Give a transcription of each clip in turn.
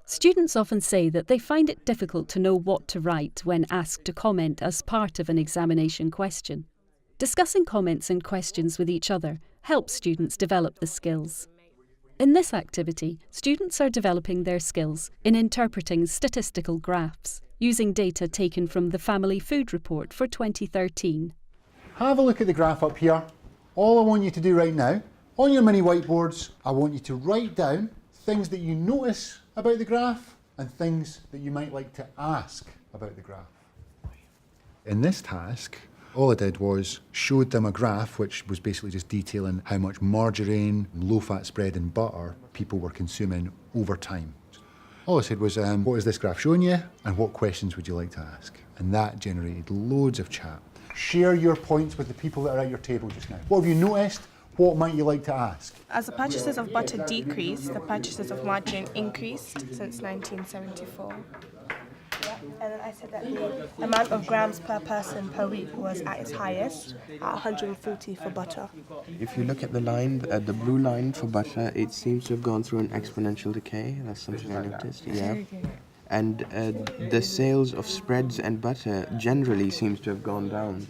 Students often say that they find it difficult to know what to write when asked to comment as part of an examination question. Discussing comments and questions with each other helps students develop the skills. In this activity, students are developing their skills in interpreting statistical graphs, using data taken from the Family Food Report for 2013. Have a look at the graph up here. All I want you to do right now, on your mini whiteboards, I want you to write down things that you notice about the graph and things that you might like to ask about the graph. In this task, all I did was showed them a graph which was basically just detailing how much margarine, low-fat spread and butter people were consuming over time. All I said was, what is this graph showing you and what questions would you like to ask? And that generated loads of chat. Share your points with the people that are at your table just now. What have you noticed? What might you like to ask? As the purchases of butter decreased, the purchases of margarine increased since 1974. Yeah. And then I said that the amount of grams per person per week was at its highest, at 140 for butter. If you look at the line, the blue line for butter, it seems to have gone through an exponential decay. That's something I noticed, yeah. And the sales of spreads and butter generally seems to have gone down,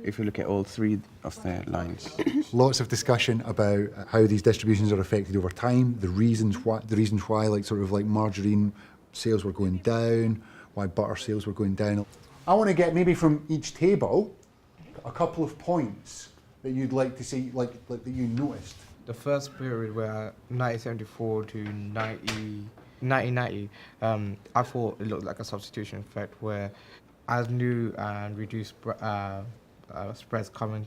if you look at all three of the lines. Lots of discussion about how these distributions are affected over time, the reasons why like margarine sales were going down, why butter sales were going down. I want to get maybe from each table a couple of points that you'd like to see, like that you noticed. The first period where 1974 to 1990, I thought it looked like a substitution effect where as new and reduced spreads come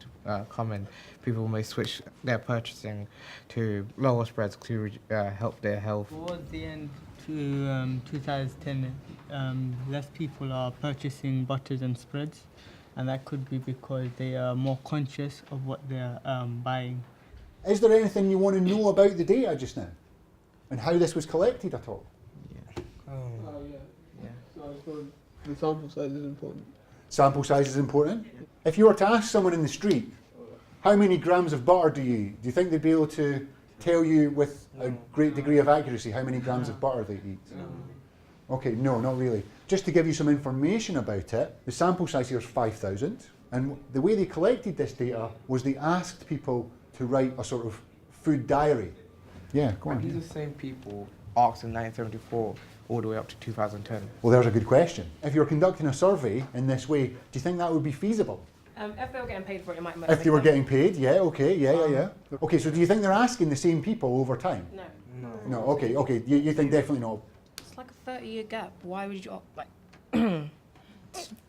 in, people may switch their purchasing to lower spreads to help their health. Towards the end to 2010, less people are purchasing butters and spreads, and that could be because they are more conscious of what they're buying. Is there anything you want to know about the data just now and how this was collected at all? Yeah. Yeah. So I suppose the sample size is important. Sample size is important. If you were to ask someone in the street, how many grams of butter do you eat? Do you think they'd be able to tell you with a great degree of accuracy how many grams of butter they eat? No. Okay, no, not really. Just to give you some information about it, the sample size here is 5,000, and the way they collected this data was they asked people to write a sort of food diary. Yeah, go on. These are the same people asked in 1974 all the way up to 2010. Well, there's a good question. If you're conducting a survey in this way, do you think that would be feasible? If they were getting paid for it, it might make If they were getting paid, yeah, okay, yeah. Okay, so do you think they're asking the same people over time? No. No, okay, you think definitely not. It's like a 30-year gap. Why would you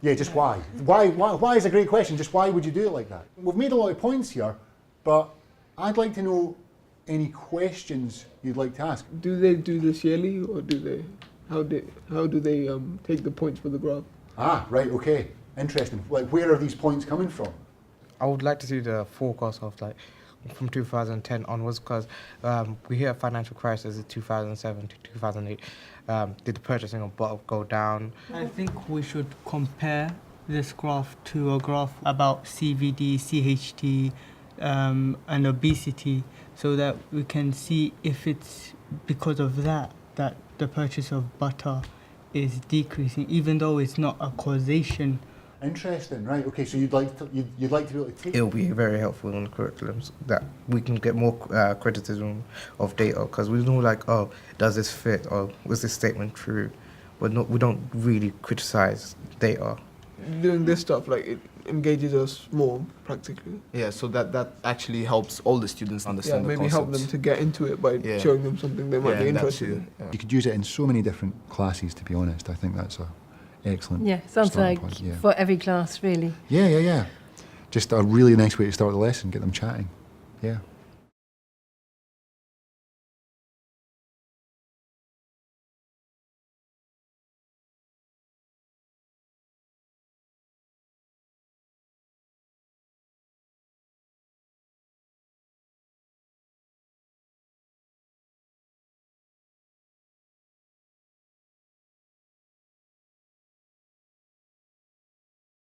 Yeah, just why? Why is a great question, just why would you do it like that? We've made a lot of points here, but I'd like to know any questions you'd like to ask. Do they do this yearly, or how do they take the points for the graph? Ah, right, okay. Interesting. Like, where are these points coming from? I would like to see the forecast of from 2010 onwards, because we hear financial crisis in 2007 to 2008. Did the purchasing of butter go down? I think we should compare this graph to a graph about CVD, CHD, and obesity, so that we can see if it's because of that the purchase of butter is decreasing, even though it's not a causation. Interesting, right? Okay, so you'd like to be able to take. It'll be very helpful in the curriculums that we can get more criticism of data, because we know does this fit or was this statement true? But we don't really criticize data. Doing this stuff, it engages us more practically. Yeah, so that actually helps all the students understand the maybe concepts. help them to get into it by showing them something they might be interested in. Yeah. You could use it in so many different classes, to be honest. I think that's excellent. Yeah, sounds like point, yeah. for every class, really. Yeah. Just a really nice way to start the lesson, get them chatting. Yeah.